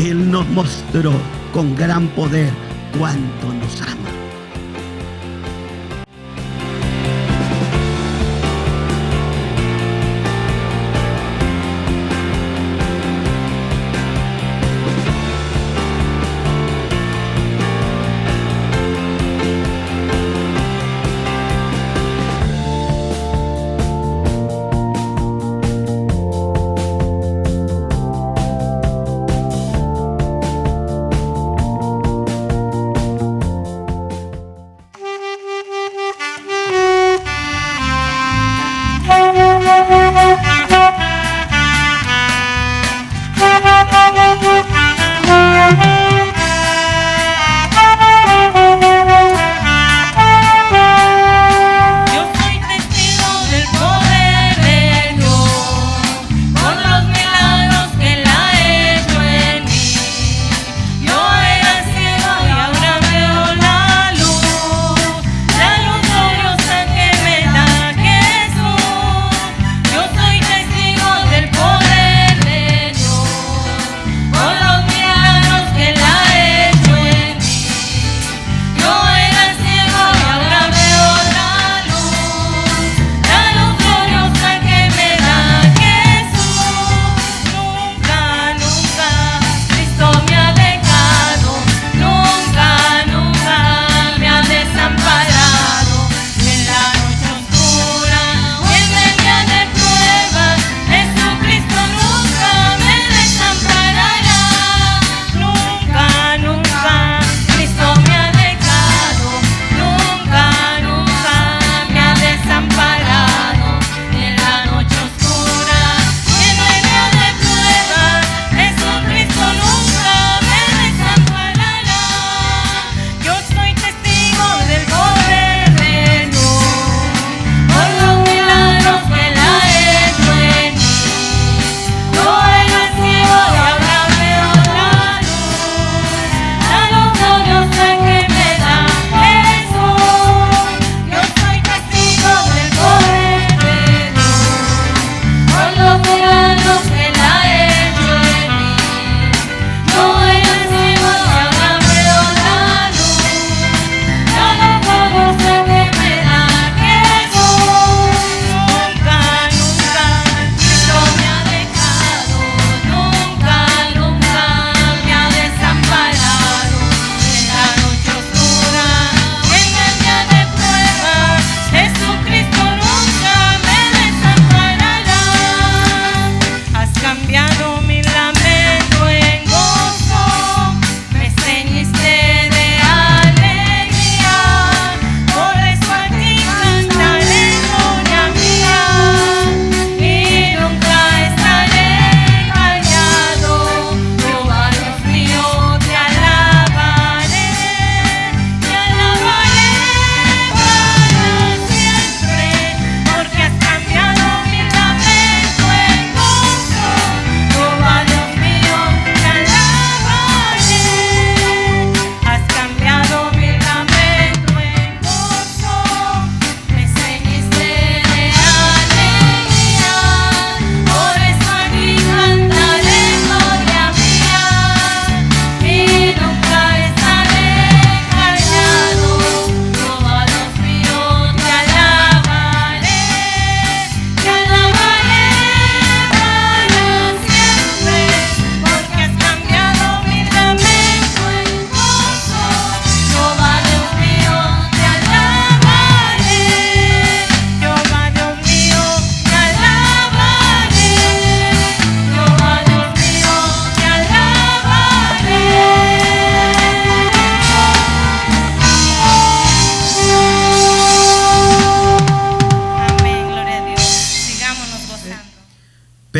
Él nos mostró con gran poder cuánto nos ama.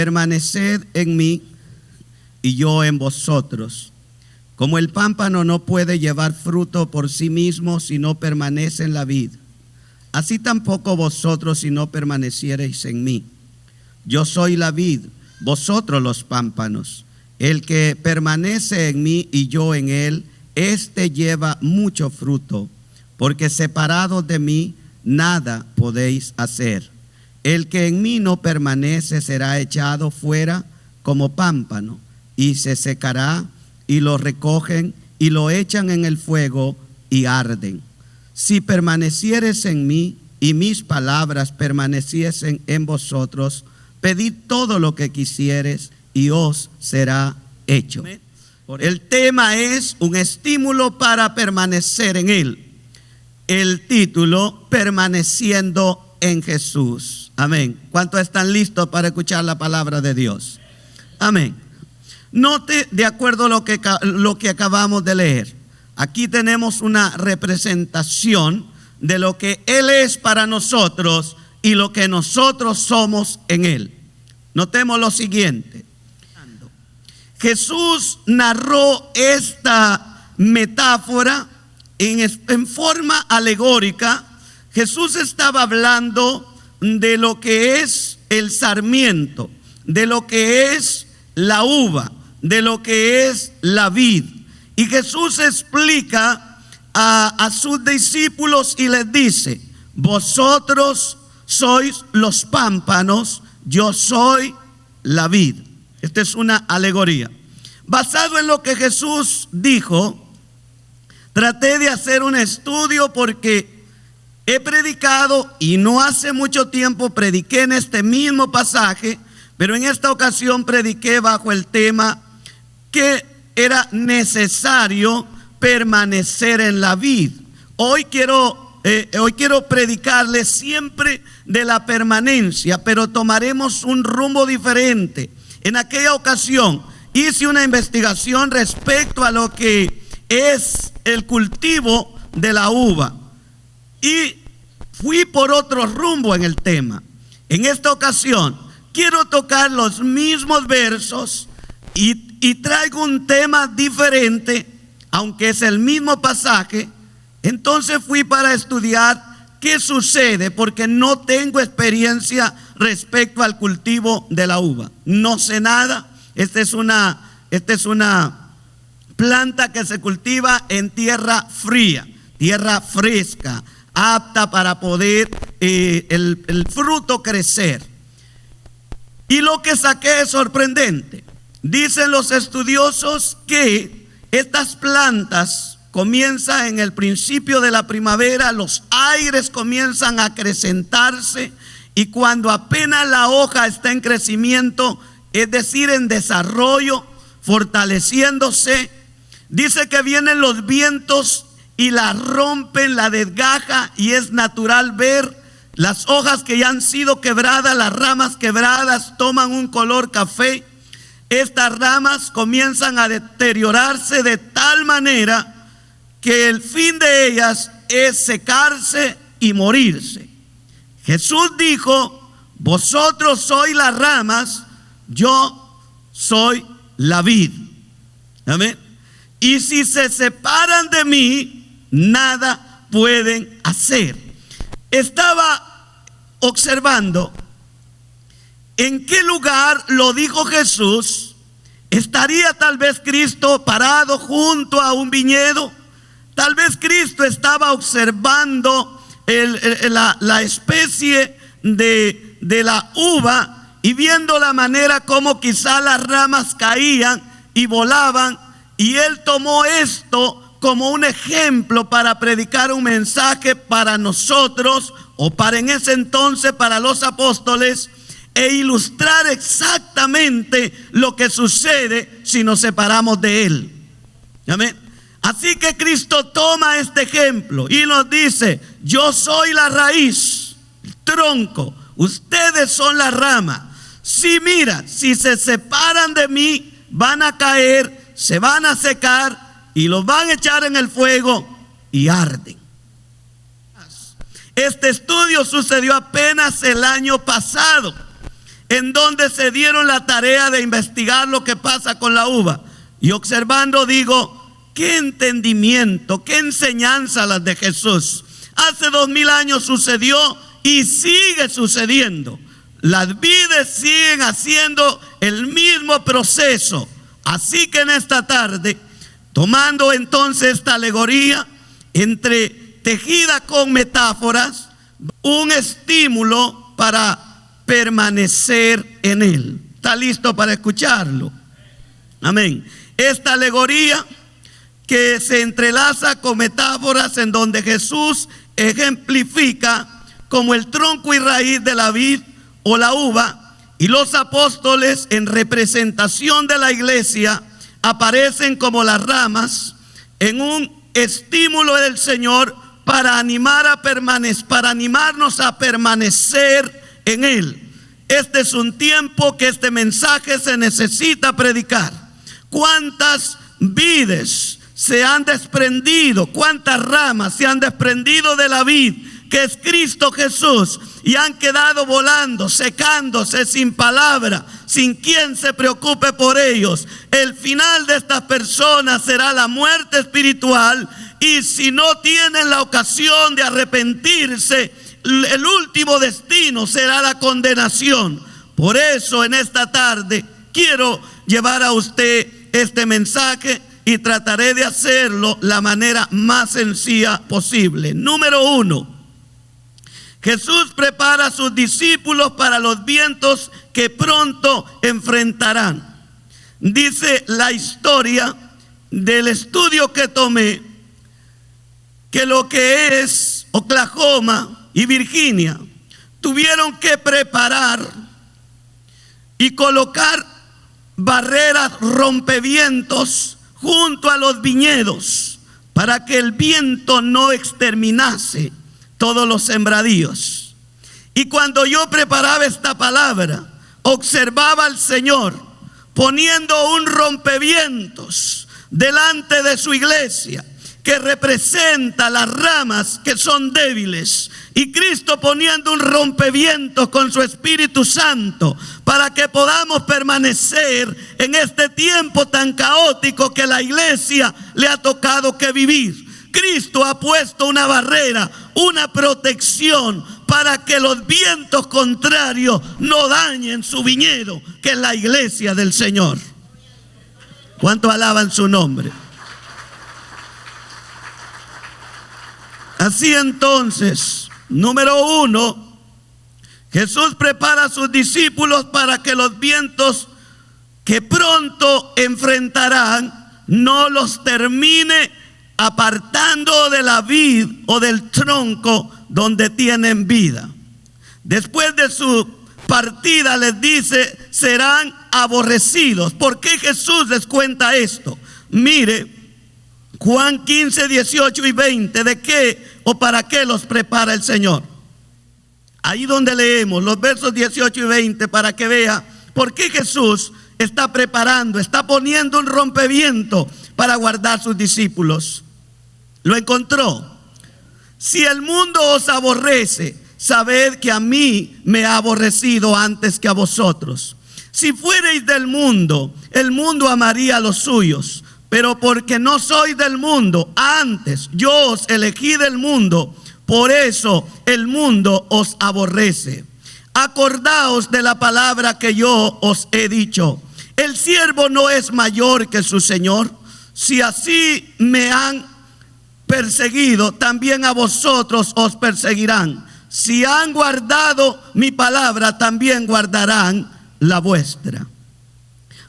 Permaneced en mí y yo en vosotros. Como el pámpano no puede llevar fruto por sí mismo si no permanece en la vid, así tampoco vosotros si no permaneciereis en mí. Yo soy la vid, vosotros los pámpanos. El que permanece en mí y yo en él, éste lleva mucho fruto, porque separados de mí nada podéis hacer. El que en mí no permanece será echado fuera como pámpano y se secará, y lo recogen y lo echan en el fuego y arden. Si permaneciereis en mí y mis palabras permaneciesen en vosotros, pedid todo lo que quisiereis y os será hecho. El tema es un estímulo para permanecer en Él. El título, permaneciendo en Jesús. Amén. ¿Cuántos están listos para escuchar la palabra de Dios? Amén. Note, de acuerdo a lo que acabamos de leer, aquí tenemos una representación de lo que Él es para nosotros y lo que nosotros somos en Él. Notemos lo siguiente. Jesús narró esta metáfora en forma alegórica. Jesús estaba hablando de lo que es el sarmiento, de lo que es la uva, de lo que es la vid. Y Jesús explica a sus discípulos y les dice: vosotros sois los pámpanos, yo soy la vid. Esta es una alegoría. Basado en lo que Jesús dijo, traté de hacer un estudio porque he predicado y no hace mucho tiempo prediqué en este mismo pasaje, pero en esta ocasión prediqué bajo el tema que era necesario permanecer en la vid. Hoy quiero predicarles siempre de la permanencia, pero tomaremos un rumbo diferente. En aquella ocasión hice una investigación respecto a lo que es el cultivo de la uva y fui por otro rumbo en el tema. En esta ocasión quiero tocar los mismos versos y traigo un tema diferente, aunque es el mismo pasaje. Entonces fui para estudiar qué sucede, porque no tengo experiencia respecto al cultivo de la uva. No sé nada. Esta es una planta que se cultiva en tierra fría, tierra fresca, apta para poder el fruto crecer. Y lo que saqué es sorprendente. Dicen los estudiosos que estas plantas comienzan en el principio de la primavera, los aires comienzan a acrecentarse y cuando apenas la hoja está en crecimiento, es decir, en desarrollo, fortaleciéndose, dice que vienen los vientos y la rompen, la desgaja, y es natural ver las hojas que ya han sido quebradas, las ramas quebradas toman un color café. Estas ramas comienzan a deteriorarse de tal manera que el fin de ellas es secarse y morirse. Jesús dijo: vosotros sois las ramas, yo soy la vid. Amén. Y si se separan de mí, nada pueden hacer. Estaba observando en qué lugar lo dijo Jesús. ¿Estaría tal vez Cristo parado junto a un viñedo? Tal vez Cristo estaba observando la especie de la uva y viendo la manera como quizá las ramas caían y volaban, y Él tomó esto como un ejemplo para predicar un mensaje para nosotros, o para en ese entonces para los apóstoles, e ilustrar exactamente lo que sucede si nos separamos de Él. Amén. Así que Cristo toma este ejemplo y nos dice: yo soy la raíz, el tronco, ustedes son la rama. Si se separan de mí, van a caer, se van a secar y los van a echar en el fuego y arden. Este estudio sucedió apenas el año pasado, en donde se dieron la tarea de investigar lo que pasa con la uva. Y observando digo: qué entendimiento, qué enseñanza las de Jesús. Hace 2000 años sucedió y sigue sucediendo. Las vides siguen haciendo el mismo proceso. Así que en esta tarde, tomando entonces esta alegoría tejida con metáforas, un estímulo para permanecer en Él. ¿Está listo para escucharlo? Amén. Esta alegoría que se entrelaza con metáforas en donde Jesús ejemplifica como el tronco y raíz de la vid o la uva, y los apóstoles en representación de la iglesia aparecen como las ramas en un estímulo del Señor para animarnos a permanecer en Él. Este es un tiempo que este mensaje se necesita predicar. ¿Cuántas vides se han desprendido? ¿Cuántas ramas se han desprendido de la vid, que es Cristo Jesús, y han quedado volando, secándose, sin palabra, sin quien se preocupe por ellos? El final de estas personas será la muerte espiritual, y si no tienen la ocasión de arrepentirse, el último destino será la condenación. Por eso en esta tarde quiero llevar a usted este mensaje y trataré de hacerlo la manera más sencilla posible. Número 1. Jesús prepara a sus discípulos para los vientos que pronto enfrentarán. Dice la historia del estudio que tomé que lo que es Oklahoma y Virginia tuvieron que preparar y colocar barreras rompevientos junto a los viñedos para que el viento no exterminase todos los sembradíos. Y cuando yo preparaba esta palabra, observaba al Señor poniendo un rompevientos delante de su iglesia, que representa las ramas que son débiles, y Cristo poniendo un rompevientos con su Espíritu Santo para que podamos permanecer en este tiempo tan caótico que la iglesia le ha tocado que vivir. Cristo ha puesto una barrera, una protección para que los vientos contrarios no dañen su viñedo, que es la iglesia del Señor. ¿Cuántos alaban su nombre? Así entonces, número 1, Jesús prepara a sus discípulos para que los vientos que pronto enfrentarán no los termine apartando de la vid o del tronco donde tienen vida. Después de su partida les dice, serán aborrecidos. ¿Por qué Jesús les cuenta esto? Mire, Juan 15, 18 y 20, ¿de qué o para qué los prepara el Señor? Ahí donde leemos los versos 18 y 20, para que vea por qué Jesús está preparando, está poniendo un rompeviento para guardar sus discípulos. Lo encontró. Si el mundo os aborrece, sabed que a mí me ha aborrecido antes que a vosotros. Si fuereis del mundo, el mundo amaría a los suyos. Pero porque no sois del mundo, antes yo os elegí del mundo, por eso el mundo os aborrece. Acordaos de la palabra que yo os he dicho. El siervo no es mayor que su Señor. Si así me han perseguido, también a vosotros os perseguirán. Si han guardado mi palabra, también guardarán la vuestra.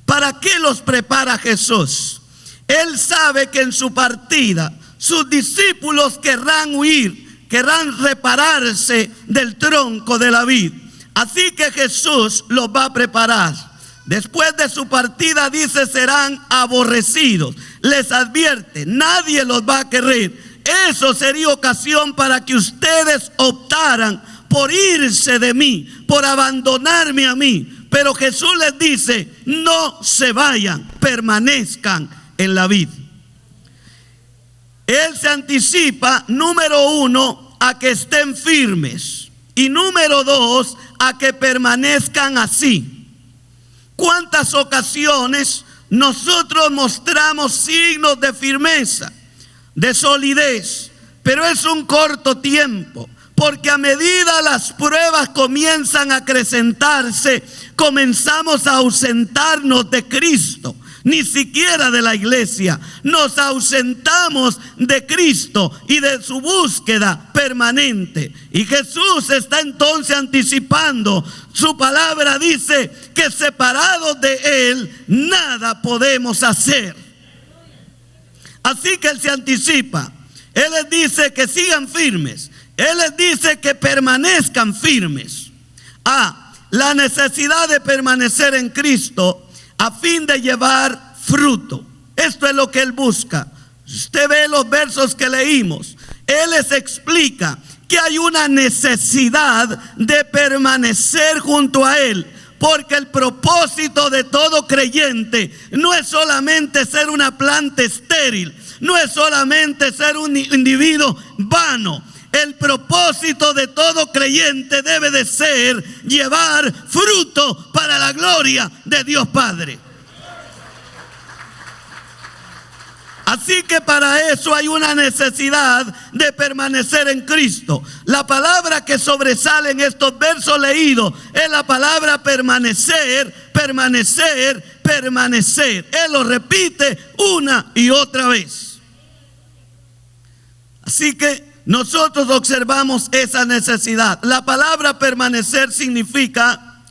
¿Para qué los prepara Jesús? Él sabe que en su partida sus discípulos querrán huir, querrán repararse del tronco de la vid. Así que Jesús los va a preparar. Después de su partida dice, serán aborrecidos. Les advierte, nadie los va a querer. Eso sería ocasión para que ustedes optaran por irse de mí, por abandonarme a mí. Pero Jesús les dice, no se vayan, permanezcan en la vid. Él se anticipa, número 1, a que estén firmes, y número 2, a que permanezcan así. ¿Cuántas ocasiones nosotros mostramos signos de firmeza, de solidez? Pero es un corto tiempo, porque a medida las pruebas comienzan a acrecentarse, comenzamos a ausentarnos de Cristo. ni siquiera de la iglesia. Nos ausentamos de Cristo y de su búsqueda permanente. Y Jesús está entonces anticipando. Su palabra dice que separados de Él nada podemos hacer. Así que Él se anticipa. Él les dice que sigan firmes. Él les dice que permanezcan firmes. La necesidad de permanecer en Cristo a fin de llevar fruto. Esto es lo que Él busca. Si usted ve los versos que leímos, Él les explica que hay una necesidad de permanecer junto a Él. Porque el propósito de todo creyente no es solamente ser una planta estéril, no es solamente ser un individuo vano. El propósito de todo creyente debe de ser llevar fruto para la gloria de Dios Padre. Así que para eso hay una necesidad de permanecer en Cristo. La palabra que sobresale en estos versos leídos es la palabra permanecer, permanecer, permanecer. Él lo repite una y otra vez. Así que nosotros observamos esa necesidad. La palabra permanecer significa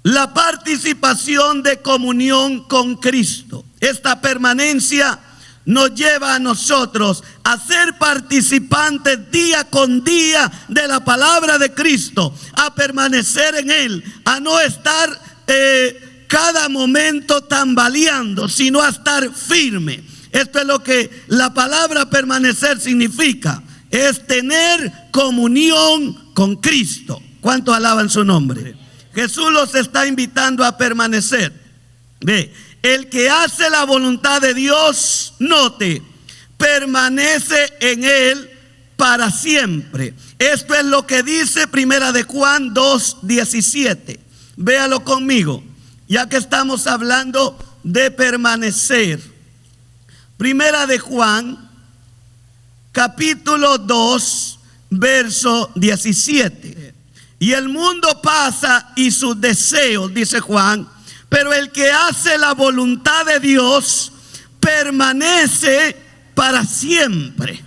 la participación de comunión con Cristo. Esta permanencia nos lleva a nosotros a ser participantes día con día de la palabra de Cristo, a permanecer en Él, a no estar cada momento tambaleando, sino a estar firme. Esto es lo que la palabra permanecer significa, es tener comunión con Cristo. ¿Cuántos alaban su nombre? Jesús los está invitando a permanecer. Ve, el que hace la voluntad de Dios, note, permanece en Él para siempre. Esto es lo que dice Primera de Juan 2:17. Véalo conmigo, ya que estamos hablando de permanecer. Primera de Juan, capítulo 2, verso 17. Y el mundo pasa y sus deseos, dice Juan, pero el que hace la voluntad de Dios permanece para siempre.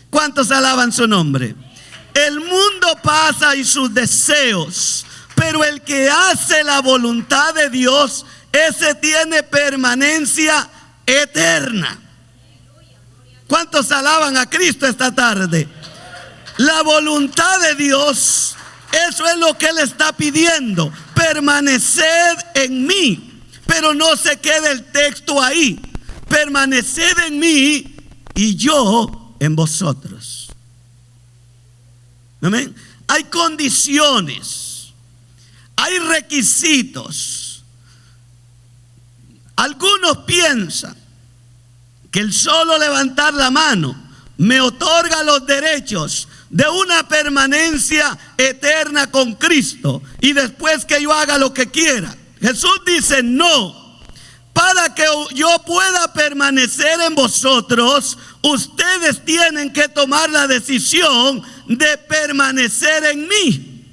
¿Cuántos alaban su nombre? El mundo pasa y sus deseos, pero el que hace la voluntad de Dios, ese tiene permanencia eterna. ¿Cuántos alaban a Cristo esta tarde? La voluntad de Dios, eso es lo que Él está pidiendo. Permaneced en mí. Pero no se quede el texto ahí. Permaneced en mí y yo en vosotros. Amén. Hay condiciones, hay requisitos. Algunos piensan que el solo levantar la mano me otorga los derechos de una permanencia eterna con Cristo y después que yo haga lo que quiera. Jesús dice no. Para que yo pueda permanecer en vosotros, ustedes tienen que tomar la decisión de permanecer en mí.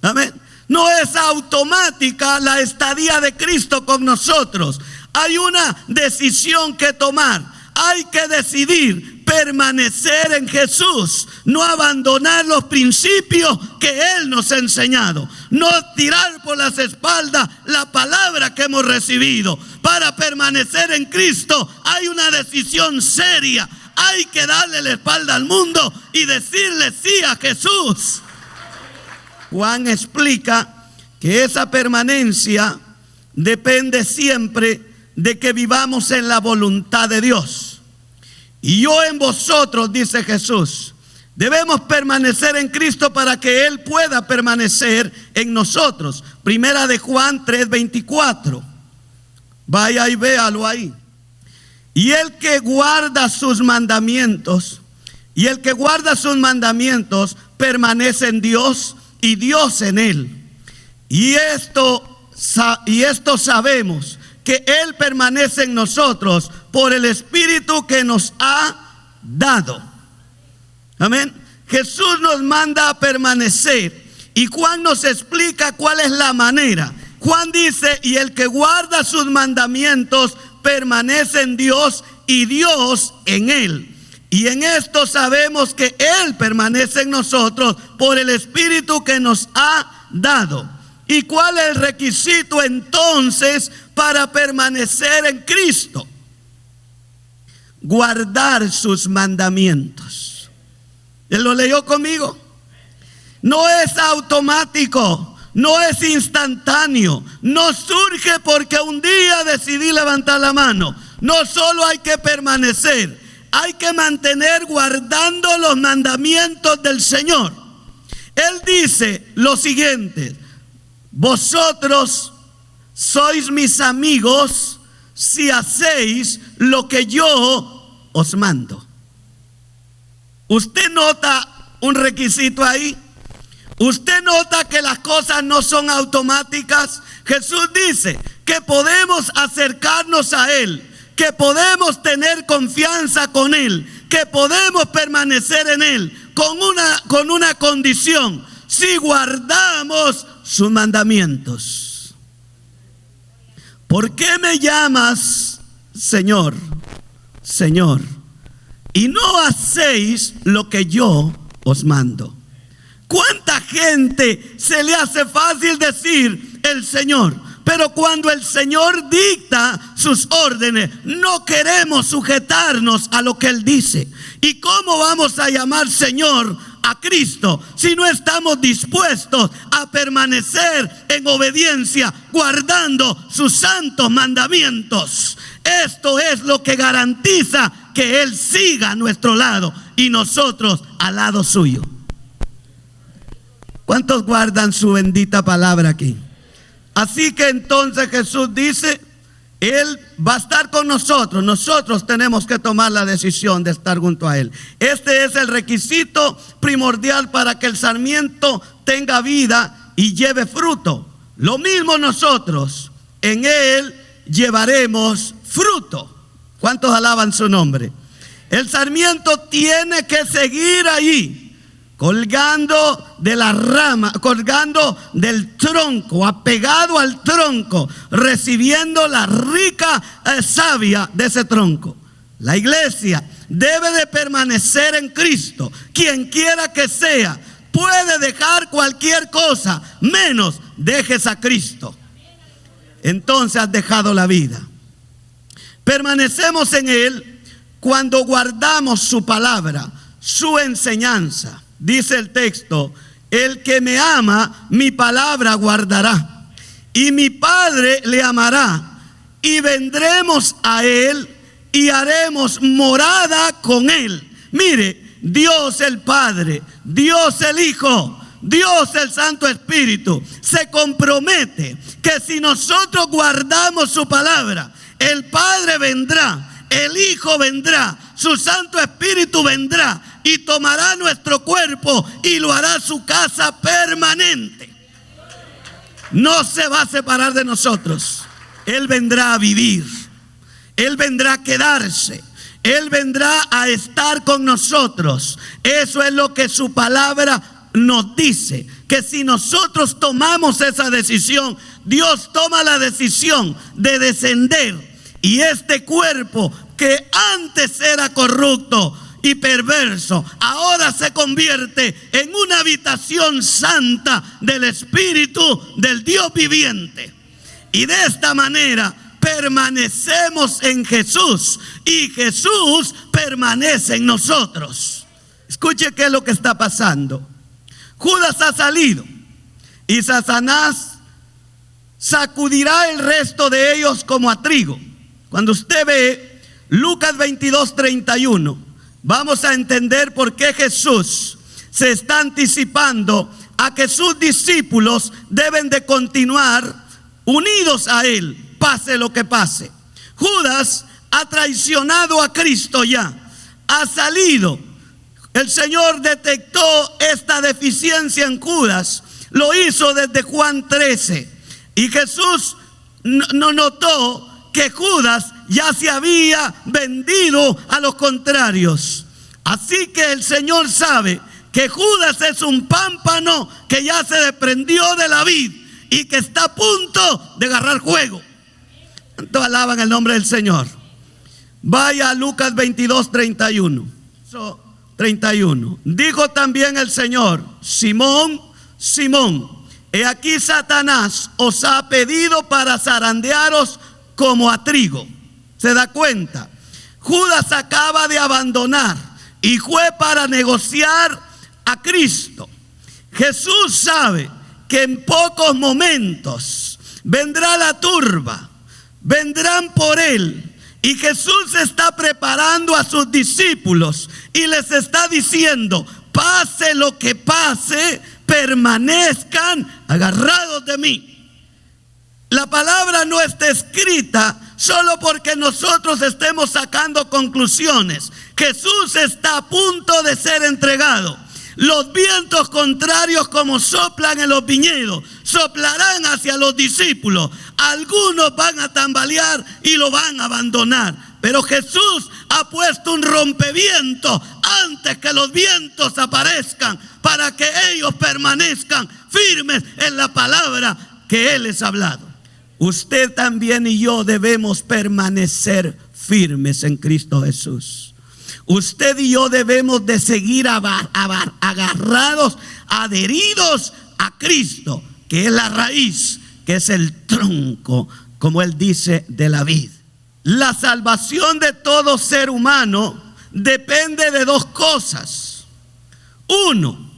Amén. No es automática la estadía de Cristo con nosotros. Hay una decisión que tomar. Hay que decidir permanecer en Jesús, no abandonar los principios que Él nos ha enseñado, no tirar por las espaldas la palabra que hemos recibido. Para permanecer en Cristo hay una decisión seria. Hay que darle la espalda al mundo y decirle sí a Jesús. Juan explica que esa permanencia depende siempre de que vivamos en la voluntad de Dios. Y yo en vosotros, dice Jesús, debemos permanecer en Cristo para que Él pueda permanecer en nosotros. Primera de Juan 3:24. Vaya y véalo ahí. Y el que guarda sus mandamientos, permanece en Dios y Dios en él. Y esto sabemos, que Él permanece en nosotros por el Espíritu que nos ha dado. Amén. Jesús nos manda a permanecer y Juan nos explica cuál es la manera. Juan dice, y el que guarda sus mandamientos permanece en Dios y Dios en él. Y en esto sabemos que Él permanece en nosotros por el Espíritu que nos ha dado. ¿Y cuál es el requisito entonces para permanecer en Cristo? Guardar sus mandamientos. ¿Él lo leyó conmigo? No es automático, no es instantáneo, no surge porque un día decidí levantar la mano. No solo hay que permanecer, hay que mantener guardando los mandamientos del Señor. Él dice lo siguiente: vosotros sois mis amigos si hacéis lo que yo os mando. ¿Usted nota un requisito ahí? ¿Usted nota que las cosas no son automáticas? Jesús dice que podemos acercarnos a Él, que podemos tener confianza con Él, que podemos permanecer en Él con una condición: si guardamos sus mandamientos. ¿Por qué me llamas Señor, Señor, y no hacéis lo que yo os mando? ¿Cuánta gente se le hace fácil decir el Señor? Pero cuando el Señor dicta sus órdenes, no queremos sujetarnos a lo que Él dice. ¿Y cómo vamos a llamar Señor a Cristo si no estamos dispuestos a permanecer en obediencia, guardando sus santos mandamientos? Esto es lo que garantiza que Él siga a nuestro lado y nosotros al lado suyo. ¿Cuántos guardan su bendita palabra aquí? Así que entonces Jesús dice, Él va a estar con nosotros. Nosotros tenemos que tomar la decisión de estar junto a Él. Este es el requisito primordial para que el sarmiento tenga vida y lleve fruto. Lo mismo nosotros, en Él llevaremos fruto. ¿Cuántos alaban su nombre? El sarmiento tiene que seguir ahí, colgando de la rama, colgando del tronco, apegado al tronco, recibiendo la rica savia de ese tronco. La iglesia debe de permanecer en Cristo. Quien quiera que sea, puede dejar cualquier cosa, menos dejes a Cristo. Entonces has dejado la vida. Permanecemos en Él cuando guardamos su palabra, su enseñanza. Dice el texto: el que me ama, mi palabra guardará, y mi Padre le amará, y vendremos a Él y haremos morada con Él. Mire, Dios el Padre, Dios el Hijo, Dios el Santo Espíritu se compromete que si nosotros guardamos su palabra, el Padre vendrá, el Hijo vendrá, su Santo Espíritu vendrá y tomará nuestro cuerpo y lo hará su casa permanente. No se va a separar de nosotros. Él vendrá a vivir, Él vendrá a quedarse, Él vendrá a estar con nosotros. Eso es lo que su palabra nos dice, que si nosotros tomamos esa decisión, Dios toma la decisión de descender, y este cuerpo que antes era corrupto y perverso, ahora se convierte en una habitación santa del Espíritu del Dios viviente. Y de esta manera permanecemos en Jesús y Jesús permanece en nosotros. Escuche qué es lo que está pasando. Judas ha salido y Satanás sacudirá el resto de ellos como a trigo. Cuando usted ve Lucas 22:31, vamos a entender por qué Jesús se está anticipando a que sus discípulos deben de continuar unidos a Él, pase lo que pase. Judas ha traicionado a Cristo ya, ha salido. El Señor detectó esta deficiencia en Judas, lo hizo desde Juan 13. Y Jesús no notó que Judas ya se había vendido a los contrarios. Así que el Señor sabe que Judas es un pámpano que ya se desprendió de la vid y que está a punto de agarrar juego. ¿Cuánto alaban el nombre del Señor? Vaya a Lucas 22, 31. Dijo también el Señor: Simón, Simón, he aquí Satanás os ha pedido para zarandearos como a trigo. ¿Se da cuenta? Judas acaba de abandonar y fue para negociar a Cristo. Jesús sabe que en pocos momentos vendrá la turba, vendrán por él. Y Jesús está preparando a sus discípulos y les está diciendo: pase lo que pase, permanezcan agarrados de mí. La palabra no está escrita solo porque nosotros estemos sacando conclusiones. Jesús está a punto de ser entregado. Los vientos contrarios, como soplan en los viñedos, soplarán hacia los discípulos. Algunos van a tambalear y lo van a abandonar. Pero Jesús ha puesto un rompeviento antes que los vientos aparezcan, para que ellos permanezcan firmes en la palabra que Él les ha hablado. Usted también y yo debemos permanecer firmes en Cristo Jesús. Usted y yo debemos de seguir agarrados, adheridos a Cristo, que es la raíz, que es el tronco, como Él dice, de la vid. La salvación de todo ser humano depende de dos cosas. Uno,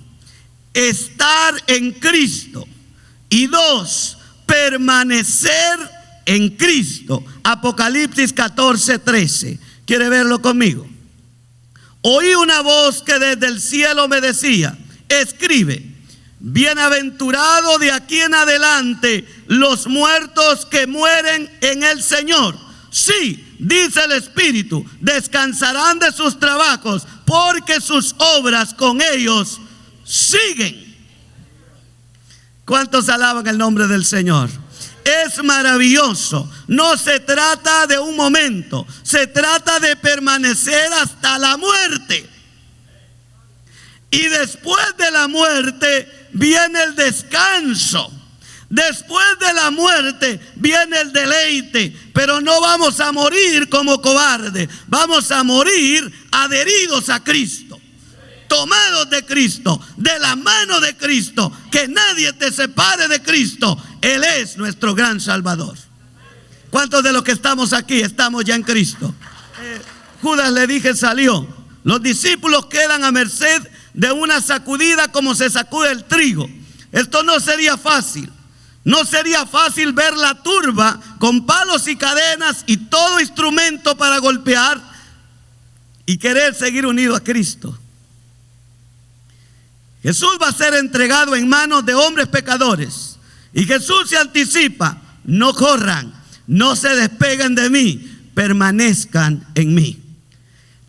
estar en Cristo. Y dos, permanecer en Cristo. Apocalipsis 14, 13. ¿Quiere verlo conmigo? Oí una voz que desde el cielo me decía: escribe, bienaventurado de aquí en adelante los muertos que mueren en el Señor. Sí, dice el Espíritu, descansarán de sus trabajos, porque sus obras con ellos siguen. ¿Cuántos alaban el nombre del Señor? Es maravilloso. No se trata de un momento, se trata de permanecer hasta la muerte. Y después de la muerte viene el descanso. Después de la muerte viene el deleite. Pero no vamos a morir como cobardes, vamos a morir adheridos a Cristo, tomados de Cristo, de la mano de Cristo. Que nadie te separe de Cristo. Él es nuestro gran Salvador. ¿Cuántos de los que estamos aquí estamos ya en Cristo? Judas, le dije, salió. Los discípulos quedan a merced de una sacudida como se sacude el trigo. Esto no sería fácil. No sería fácil ver la turba con palos y cadenas y todo instrumento para golpear y querer seguir unido a Cristo. Jesús va a ser entregado en manos de hombres pecadores. Y Jesús se anticipa: no corran, no se despeguen de mí, permanezcan en mí.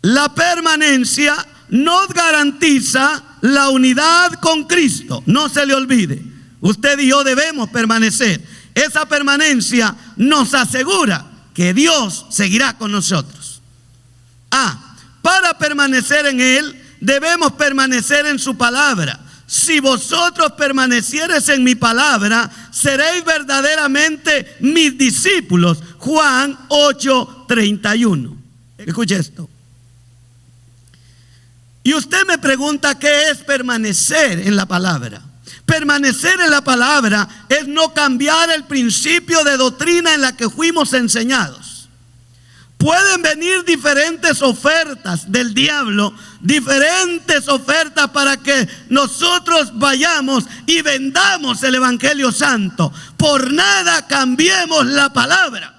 La permanencia nos garantiza la unidad con Cristo. No se le olvide, usted y yo debemos permanecer. Esa permanencia nos asegura que Dios seguirá con nosotros. Para permanecer en Él, debemos permanecer en su palabra. Si vosotros permaneciereis en mi palabra, seréis verdaderamente mis discípulos. Juan 8:31. Escuche esto. Y usted me pregunta, ¿qué es permanecer en la palabra? Permanecer en la palabra es no cambiar el principio de doctrina en la que fuimos enseñados. Pueden venir diferentes ofertas del diablo, diferentes ofertas para que nosotros vayamos y vendamos el Evangelio Santo. Por nada cambiemos la palabra.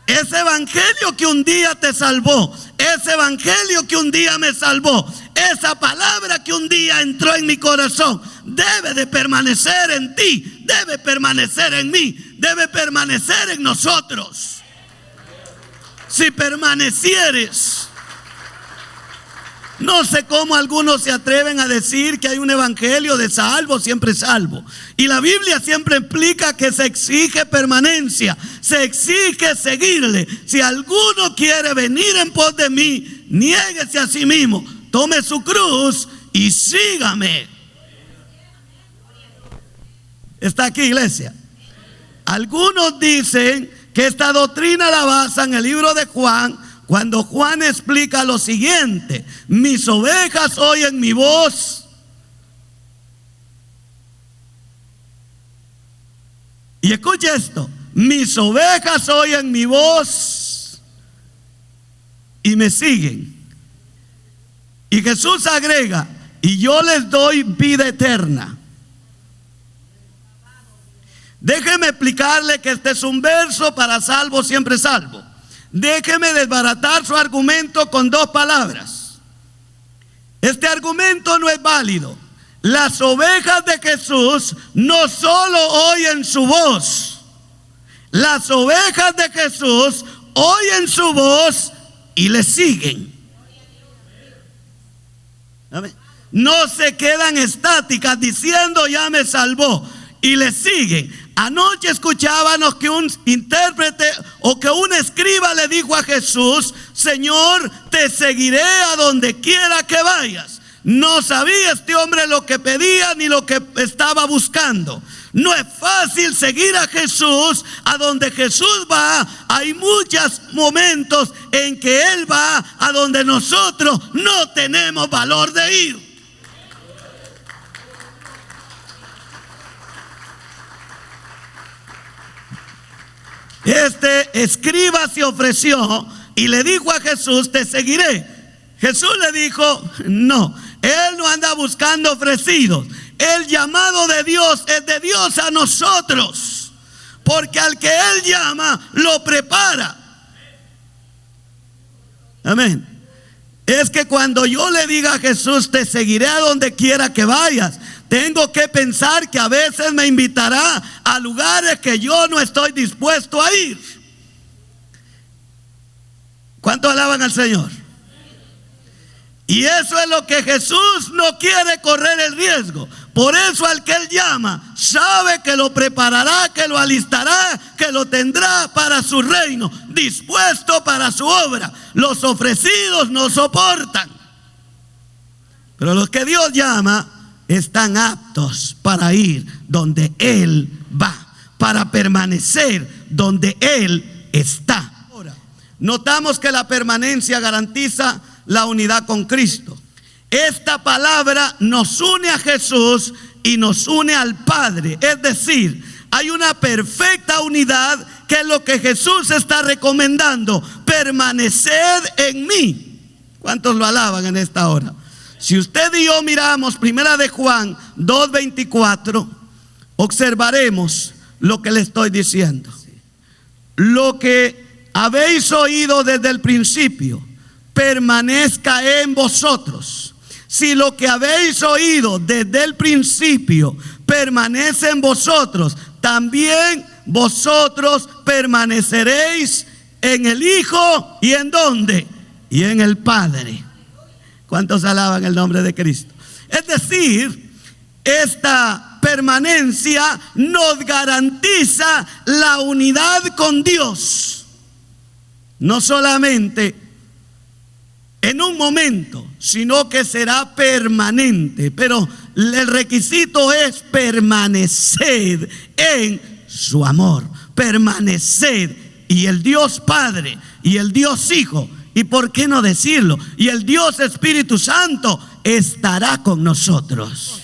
Ese evangelio que un día te salvó, ese evangelio que un día me salvó, esa palabra que un día entró en mi corazón, debe de permanecer en ti, debe permanecer en mí, debe permanecer en nosotros. Si permanecieres, no sé cómo algunos se atreven a decir que hay un evangelio de salvo, siempre salvo. Y la Biblia siempre implica que se exige permanencia, se exige seguirle. Si alguno quiere venir en pos de mí, niéguese a sí mismo, tome su cruz y sígame. ¿Está aquí, iglesia? Algunos dicen que esta doctrina la basa en el libro de Juan, cuando Juan explica lo siguiente: mis ovejas oyen mi voz. Y escuche esto: mis ovejas oyen mi voz y me siguen. Y Jesús agrega: y yo les doy vida eterna. Déjeme explicarle que este es un verso para salvo, siempre salvo. Déjeme desbaratar su argumento con dos palabras. Este argumento no es válido. Las ovejas de Jesús no solo oyen su voz. Las ovejas de Jesús oyen su voz y le siguen. No se quedan estáticas diciendo ya me salvó, y le siguen. Anoche escuchábamos que un intérprete o que un escriba le dijo a Jesús: Señor, te seguiré a donde quiera que vayas. No sabía este hombre lo que pedía ni lo que estaba buscando. No es fácil seguir a Jesús. A donde Jesús va, hay muchos momentos en que Él va a donde nosotros no tenemos valor de ir. Este escriba se ofreció y le dijo a Jesús: te seguiré. Jesús le dijo: no, Él no anda buscando ofrecidos. El llamado de Dios es de Dios a nosotros, porque al que Él llama lo prepara. Amén. Es que cuando yo le diga a Jesús: te seguiré a donde quiera que vayas, tengo que pensar que a veces me invitará a lugares que yo no estoy dispuesto a ir. ¿Cuántos alaban al Señor? Y eso es lo que Jesús no quiere, correr el riesgo. Por eso al que Él llama, sabe que lo preparará, que lo alistará, que lo tendrá para su reino, dispuesto para su obra. Los ofrecidos no soportan, pero los que Dios llama están aptos para ir donde Él va, para permanecer donde Él está. Ahora, notamos que la permanencia garantiza la unidad con Cristo. Esta palabra nos une a Jesús y nos une al Padre. Es decir, hay una perfecta unidad, que es lo que Jesús está recomendando: permaneced en mí. ¿Cuántos lo alaban en esta hora? Si usted y yo miramos Primera de Juan 2:24, observaremos lo que le estoy diciendo. Lo que habéis oído desde el principio permanezca en vosotros. Si lo que habéis oído desde el principio permanece en vosotros, también vosotros permaneceréis en el Hijo. ¿Y en dónde? Y en el Padre. ¿Cuántos alaban el nombre de Cristo? Es decir, esta permanencia nos garantiza la unidad con Dios. No solamente en un momento, sino que será permanente. Pero el requisito es permanecer en su amor. Permanecer. Y el Dios Padre y el Dios Hijo, y por qué no decirlo, y el Dios Espíritu Santo estará con nosotros.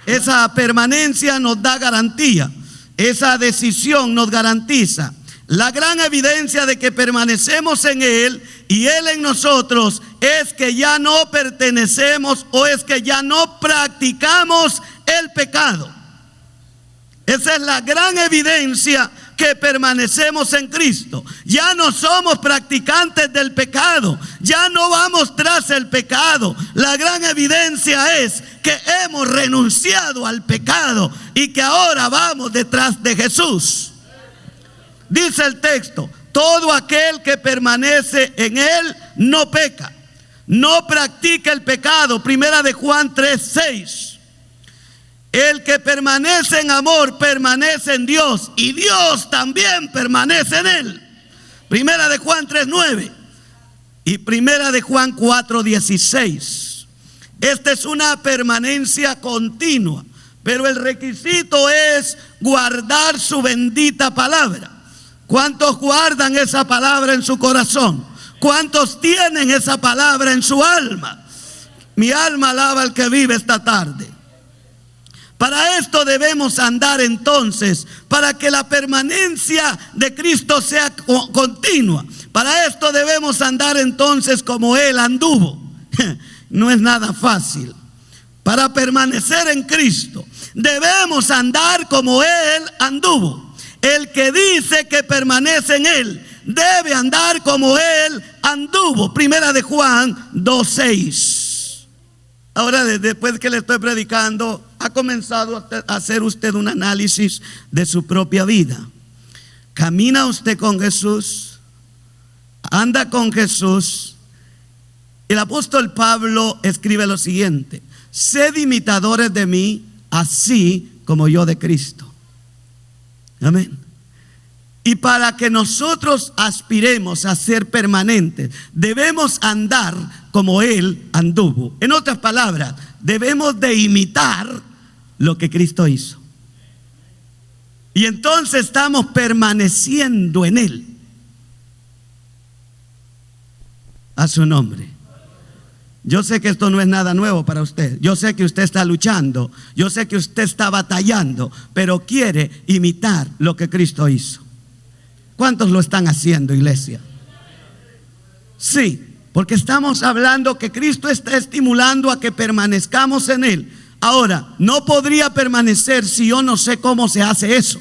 Esa permanencia nos da garantía. Esa decisión nos garantiza. La gran evidencia de que permanecemos en Él y Él en nosotros es que ya no pertenecemos, o es que ya no practicamos el pecado. Esa es la gran evidencia que permanecemos en Cristo. Ya no somos practicantes del pecado, ya no vamos tras el pecado. La gran evidencia es que hemos renunciado al pecado y que ahora vamos detrás de Jesús. Dice el texto: todo aquel que permanece en Él no peca, no practica el pecado. Primera de Juan 3:6. El que permanece en amor permanece en Dios, y Dios también permanece en él. Primera de Juan 3:9 y Primera de Juan 4:16. Esta es una permanencia continua. Pero el requisito es guardar su bendita palabra. ¿Cuántos guardan esa palabra en su corazón? ¿Cuántos tienen esa palabra en su alma? Mi alma alaba al que vive esta tarde. Para esto debemos andar entonces, para que la permanencia de Cristo sea continua. Para esto debemos andar entonces como Él anduvo. No es nada fácil. Para permanecer en Cristo debemos andar como Él anduvo. El que dice que permanece en Él debe andar como Él anduvo. Primera de Juan 2:6. Ahora, después que le estoy predicando, ha comenzado a hacer usted un análisis de su propia vida. ¿Camina usted con Jesús? ¿Anda con Jesús? El apóstol Pablo escribe lo siguiente: sed imitadores de mí, así como yo de Cristo. Amén. Y para que nosotros aspiremos a ser permanentes, debemos andar como Él anduvo. En otras palabras, debemos de imitar lo que Cristo hizo. Y entonces estamos permaneciendo en Él. A su nombre. Yo sé que esto no es nada nuevo para usted. Yo sé que usted está luchando. Yo sé que usted está batallando, pero quiere imitar lo que Cristo hizo. ¿Cuántos lo están haciendo, iglesia? Sí, porque estamos hablando que Cristo está estimulando a que permanezcamos en Él. Ahora, no podría permanecer si yo no sé cómo se hace eso.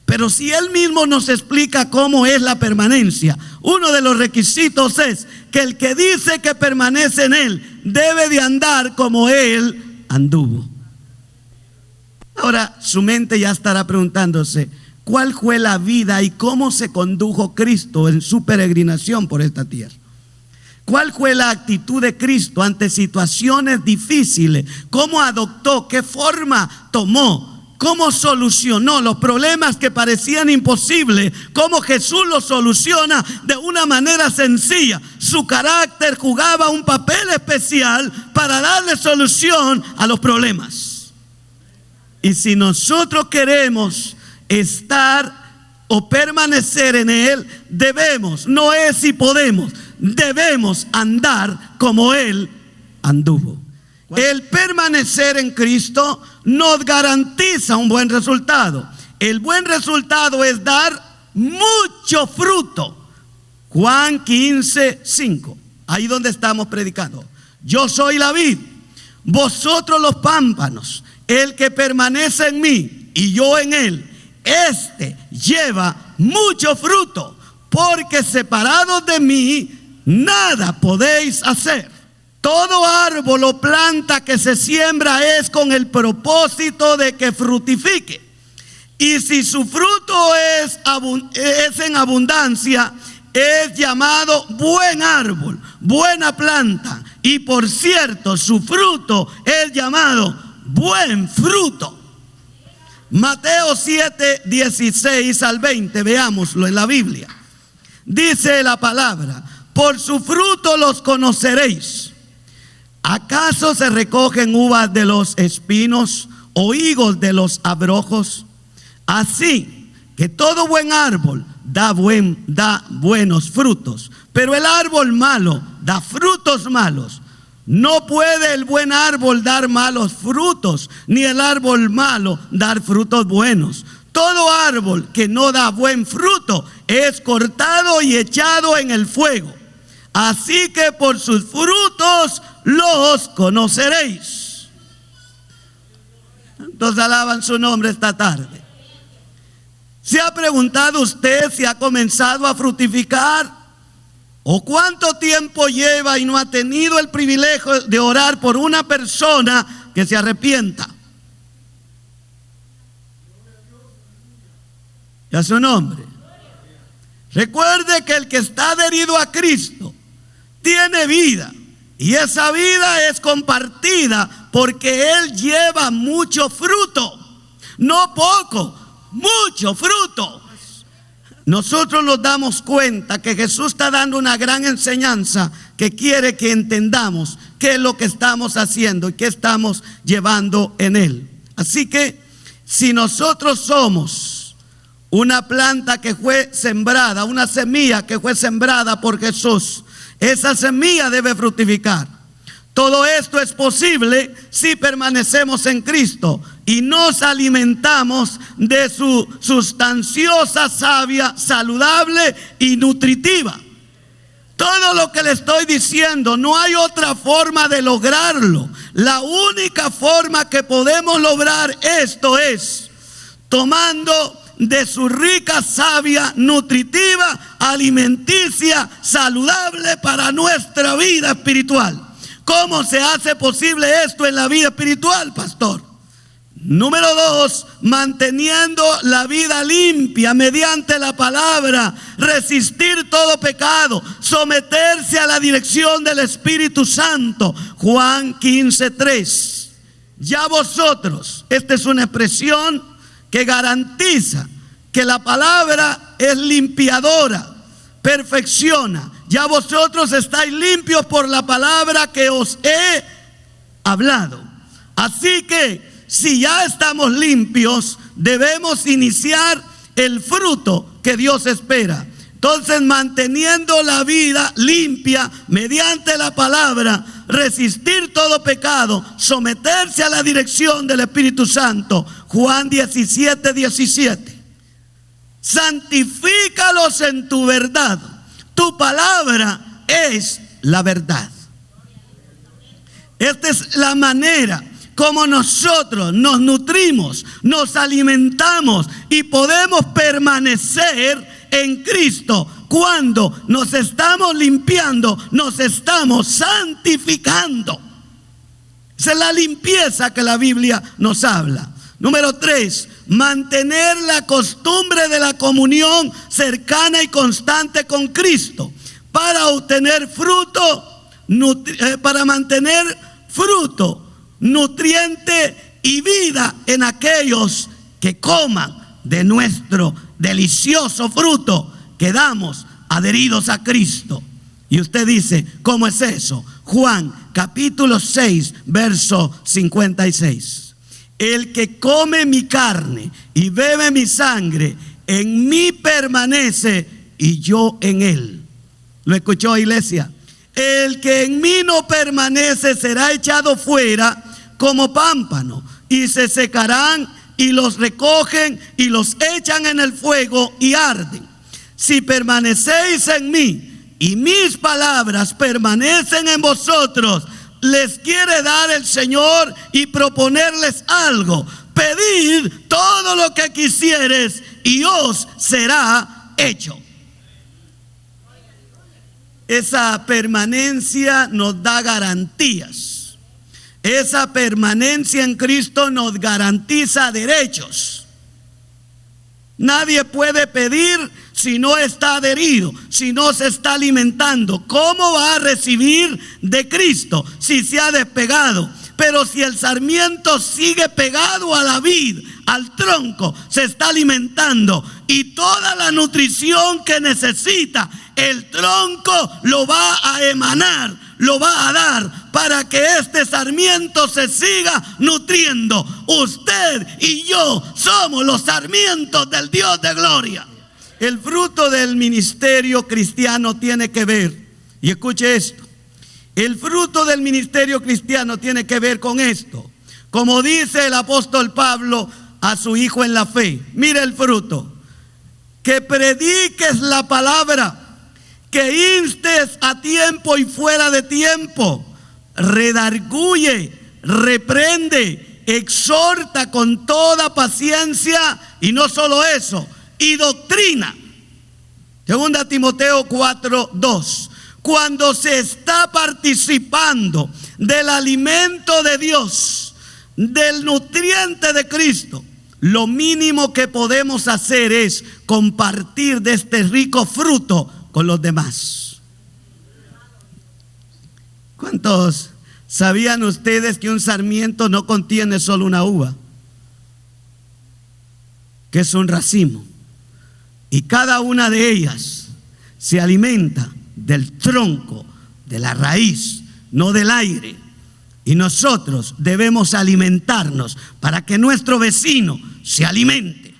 Pero si Él mismo nos explica cómo es la permanencia, uno de los requisitos es que el que dice que permanece en Él debe de andar como Él anduvo. Ahora, su mente ya estará preguntándose: ¿cuál fue la vida y cómo se condujo Cristo en su peregrinación por esta tierra? ¿Cuál fue la actitud de Cristo ante situaciones difíciles? ¿Cómo adoptó? ¿Qué forma tomó? ¿Cómo solucionó los problemas que parecían imposibles? ¿Cómo Jesús los soluciona de una manera sencilla? Su carácter jugaba un papel especial para darle solución a los problemas. Y si nosotros queremos estar o permanecer en Él, debemos, no es si podemos, debemos andar como Él anduvo. El permanecer en Cristo nos garantiza un buen resultado. El buen resultado es dar mucho fruto. Juan 15:5, ahí donde estamos predicando. Yo soy la vid, vosotros los pámpanos. El que permanece en mí y yo en él, este lleva mucho fruto, porque separados de mí nada podéis hacer. Todo árbol o planta que se siembra es con el propósito de que fructifique. Y si su fruto es en abundancia, es llamado buen árbol, buena planta. Y por cierto, su fruto es llamado buen fruto. Mateo 7:16-20, veámoslo en la Biblia. Dice la palabra: por su fruto los conoceréis. ¿Acaso se recogen uvas de los espinos o higos de los abrojos? Así que todo buen árbol da buenos frutos, pero el árbol malo da frutos malos. No puede el buen árbol dar malos frutos, ni el árbol malo dar frutos buenos. Todo árbol que no da buen fruto es cortado y echado en el fuego. Así que por sus frutos los conoceréis. Entonces alaban su nombre esta tarde. ¿Se ha preguntado usted si ha comenzado a fructificar? ¿O cuánto tiempo lleva y no ha tenido el privilegio de orar por una persona que se arrepienta? Y a su nombre. Recuerde que el que está adherido a Cristo tiene vida, y esa vida es compartida porque Él lleva mucho fruto, no poco, mucho fruto. Nosotros nos damos cuenta que Jesús está dando una gran enseñanza que quiere que entendamos qué es lo que estamos haciendo y qué estamos llevando en Él. Así que si nosotros somos una planta que fue sembrada, una semilla que fue sembrada por Jesús, esa semilla debe fructificar. Todo esto es posible si permanecemos en Cristo y nos alimentamos de su sustanciosa savia, saludable y nutritiva. Todo lo que le estoy diciendo, no hay otra forma de lograrlo. La única forma que podemos lograr esto es tomando de su rica savia nutritiva, alimenticia, saludable para nuestra vida espiritual. ¿Cómo se hace posible esto en la vida espiritual, pastor? Número 2, manteniendo la vida limpia mediante la palabra, resistir todo pecado, someterse a la dirección del Espíritu Santo. Juan 15:3. Ya vosotros, esta es una expresión que garantiza que la palabra es limpiadora, perfecciona. Ya vosotros estáis limpios por la palabra que os he hablado. Así que si ya estamos limpios, debemos iniciar el fruto que Dios espera. Entonces, manteniendo la vida limpia mediante la palabra, resistir todo pecado, someterse a la dirección del Espíritu Santo. Juan 17:17. Santifícalos en tu verdad. Tu palabra es la verdad. Esta es la manera como nosotros nos nutrimos, nos alimentamos y podemos permanecer en Cristo. Cuando nos estamos limpiando, nos estamos santificando. Esa es la limpieza que la Biblia nos habla. Número 3, mantener la costumbre de la comunión cercana y constante con Cristo para obtener fruto, para mantener fruto, nutriente y vida en aquellos que coman de nuestro delicioso fruto que damos adheridos a Cristo. Y usted dice, ¿cómo es eso? Juan capítulo 6, verso 56. El que come mi carne y bebe mi sangre, en mí permanece y yo en él. ¿Lo escuchó, iglesia? El que en mí no permanece será echado fuera como pámpano, y se secarán, y los recogen y los echan en el fuego y arden. Si permanecéis en mí y mis palabras permanecen en vosotros, les quiere dar el Señor y proponerles algo. Pedid todo lo que quisieres y os será hecho. Esa permanencia nos da garantías. Esa permanencia en Cristo nos garantiza derechos. Nadie puede pedir si no está adherido, si no se está alimentando. ¿Cómo va a recibir de Cristo si se ha despegado? Pero si el sarmiento sigue pegado a la vid, al tronco, se está alimentando, y toda la nutrición que necesita, el tronco lo va a emanar, lo va a dar para que este sarmiento se siga nutriendo. Usted y yo somos los sarmientos del Dios de gloria. El fruto del ministerio cristiano tiene que ver, y escuche esto, el fruto del ministerio cristiano tiene que ver con esto. Como dice el apóstol Pablo a su hijo en la fe, mire el fruto: que prediques la palabra, que instes a tiempo y fuera de tiempo, redarguye, reprende, exhorta con toda paciencia, y no solo eso, y doctrina. Segunda Timoteo 4:2. Cuando se está participando del alimento de Dios, del nutriente de Cristo, lo mínimo que podemos hacer es compartir de este rico fruto con los demás. ¿Cuántos sabían ustedes que un sarmiento no contiene solo una uva? Que es un racimo. Y cada una de ellas se alimenta del tronco, de la raíz, no del aire. Y nosotros debemos alimentarnos para que nuestro vecino se alimente.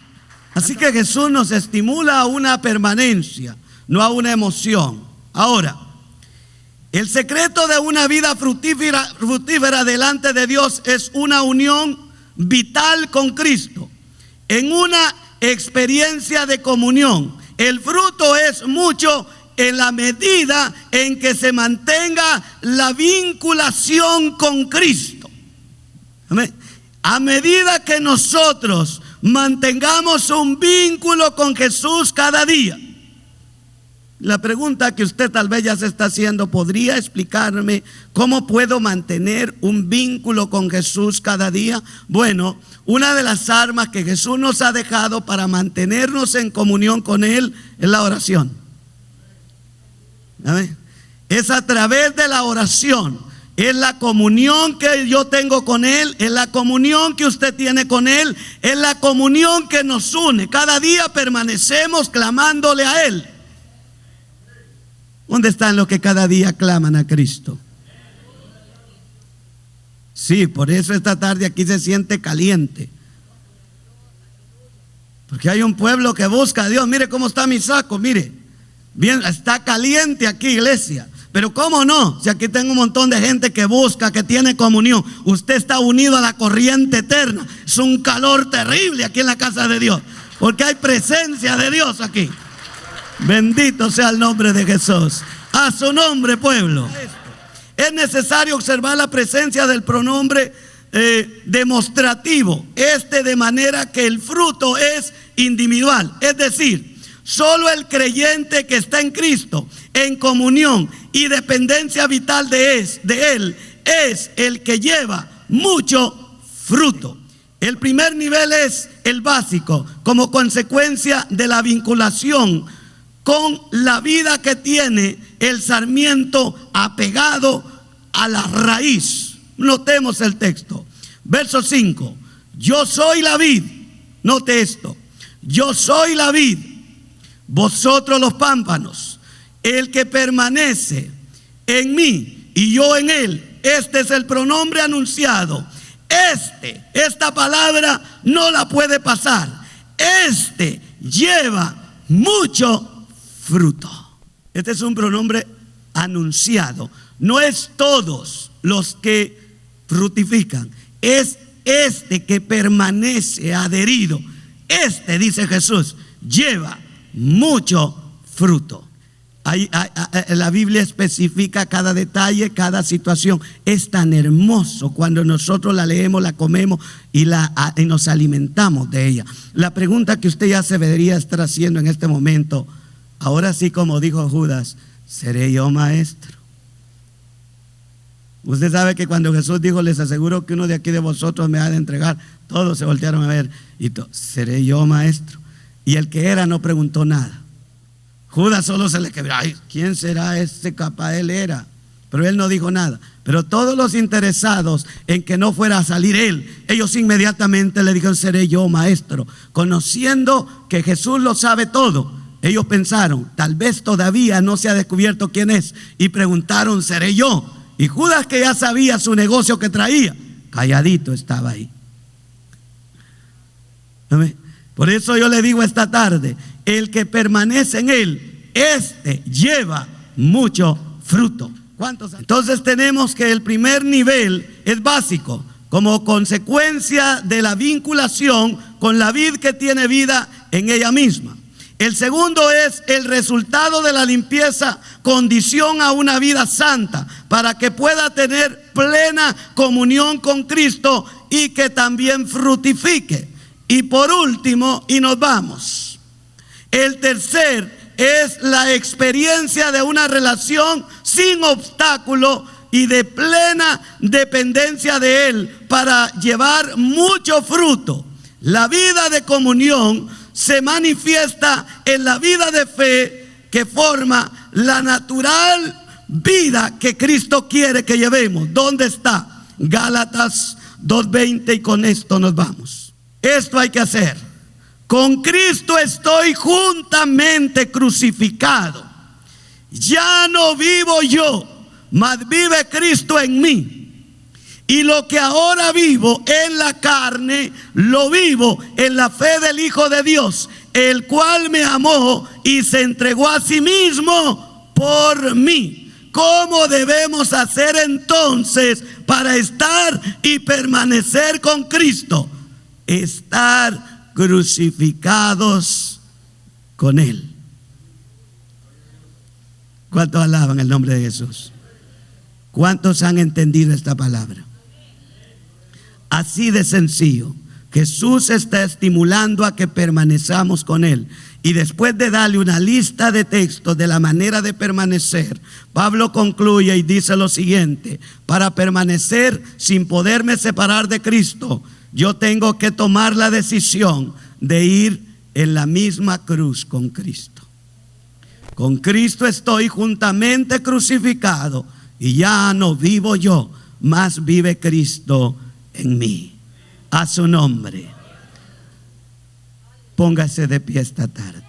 Así que Jesús nos estimula a una permanencia, no a una emoción. Ahora, el secreto de una vida fructífera delante de Dios es una unión vital con Cristo, en una experiencia de comunión. El fruto es mucho en la medida en que se mantenga la vinculación con Cristo. Amén. A medida que nosotros mantengamos un vínculo con Jesús cada día. La pregunta que usted tal vez ya se está haciendo: ¿podría explicarme cómo puedo mantener un vínculo con Jesús cada día? Bueno, una de las armas que Jesús nos ha dejado para mantenernos en comunión con Él es la oración. ¿Amén? Es a través de la oración. Es la comunión que yo tengo con Él, es la comunión que usted tiene con Él, es la comunión que nos une. Cada día permanecemos clamándole a Él. ¿Dónde están los que cada día claman a Cristo? Sí, por eso esta tarde aquí se siente caliente. Porque hay un pueblo que busca a Dios. Mire cómo está mi saco, mire. Bien, está caliente aquí, iglesia. Pero ¿cómo no? Si aquí tengo un montón de gente que busca, que tiene comunión. Usted está unido a la corriente eterna. Es un calor terrible aquí en la casa de Dios, porque hay presencia de Dios aquí. Bendito sea el nombre de Jesús. A su nombre, pueblo. Es necesario observar la presencia del pronombre demostrativo, de manera que el fruto es individual. Es decir, solo el creyente que está en Cristo, en comunión y dependencia vital de Él, es el que lleva mucho fruto. El primer nivel es el básico, como consecuencia de la vinculación con la vida que tiene el sarmiento apegado a la raíz. Notemos el texto. Verso 5. Yo soy la vid. Note esto. Yo soy la vid, vosotros los pámpanos. El que permanece en mí y yo en él. Este es el pronombre anunciado. Esta palabra no la puede pasar. Lleva mucho fruto. Este es un pronombre anunciado. No es todos los que fructifican, es que permanece adherido. Dice Jesús, lleva mucho fruto. La Biblia especifica cada detalle, cada situación. Es tan hermoso cuando nosotros la leemos, la comemos y nos alimentamos de ella. La pregunta que usted ya se debería estar haciendo en este momento: ahora sí, como dijo Judas, ¿seré yo maestro? Usted sabe que cuando Jesús dijo, les aseguro que uno de aquí de vosotros me ha de entregar, todos se voltearon a ver y ¿seré yo maestro? Y el que era no preguntó nada. Judas solo se le quebró. Ay, ¿quién será este? Capaz él era. Pero él no dijo nada. Pero todos los interesados en que no fuera a salir él, ellos inmediatamente le dijeron, seré yo maestro. Conociendo que Jesús lo sabe todo, ellos pensaron, tal vez todavía no se ha descubierto quién es, y preguntaron, ¿seré yo? Y Judas, que ya sabía su negocio que traía, calladito estaba ahí. ¿Amén? Por eso yo le digo esta tarde, el que permanece en él, lleva mucho fruto. ¿Cuántos? Entonces tenemos que el primer nivel es básico, como consecuencia de la vinculación con la vid que tiene vida en ella misma. El segundo es el resultado de la limpieza, condición a una vida santa, para que pueda tener plena comunión con Cristo y que también fructifique. Y por último, y nos vamos, el tercer es la experiencia de una relación sin obstáculo y de plena dependencia de Él para llevar mucho fruto. La vida de comunión se manifiesta en la vida de fe que forma la natural vida que Cristo quiere que llevemos. ¿Dónde está? Gálatas 2:20, y con esto nos vamos. Esto hay que hacer. Con Cristo estoy juntamente crucificado. Ya no vivo yo, mas vive Cristo en mí. Y lo que ahora vivo en la carne, lo vivo en la fe del Hijo de Dios, el cual me amó y se entregó a sí mismo por mí. ¿Cómo debemos hacer entonces para estar y permanecer con Cristo? Estar crucificados con Él. ¿Cuántos alaban el nombre de Jesús? ¿Cuántos han entendido esta palabra? Así de sencillo. Jesús está estimulando a que permanezcamos con Él. Y después de darle una lista de textos de la manera de permanecer, Pablo concluye y dice lo siguiente: para permanecer sin poderme separar de Cristo, yo tengo que tomar la decisión de ir en la misma cruz con Cristo. Con Cristo estoy juntamente crucificado y ya no vivo yo, mas vive Cristo en mí. A su nombre. Póngase de pie esta tarde.